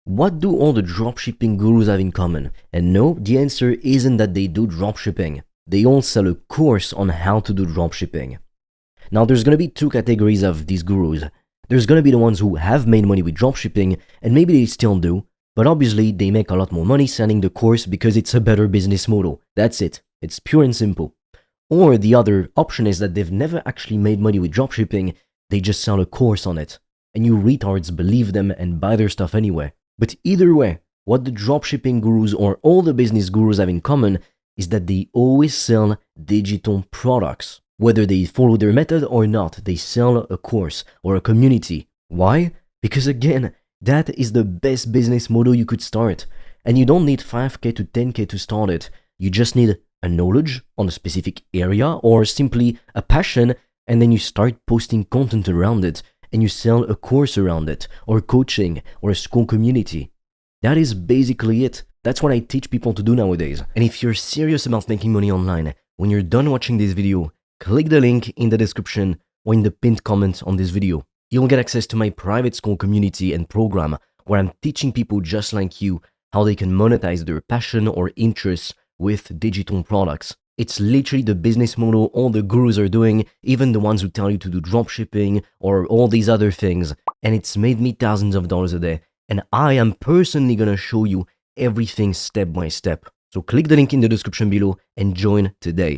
What do all the dropshipping gurus have in common? And no, the answer isn't that they do dropshipping. They all sell a course on how to do dropshipping. Now, there's going to be two categories of these gurus. There's going to be the ones who have made money with dropshipping, and maybe they still do, but obviously they make a lot more money selling the course because it's a better business model. That's it. It's pure and simple. Or the other option is that they've never actually made money with dropshipping, they just sell a course on it. And you retards believe them and buy their stuff anyway. But either way, what the dropshipping gurus or all the business gurus have in common is that they always sell digital products. Whether they follow their method or not, they sell a course or a community. Why? Because again, that is the best business model you could start. And you don't need 5K to 10K to start it. You just need a knowledge on a specific area or simply a passion, and then you start posting content around it and you sell a course around it or coaching or a school community. That is basically it. That's what I teach people to do nowadays. And if you're serious about making money online, when you're done watching this video, click the link in the description or in the pinned comment on this video. You'll get access to my private school community and program where I'm teaching people just like you how they can monetize their passion or interests with digital products. It's literally the business model all the gurus are doing, even the ones who tell you to do dropshipping or all these other things. And it's made me thousands of dollars a day. And I am personally gonna show you everything step by step. So click the link in the description below and join today.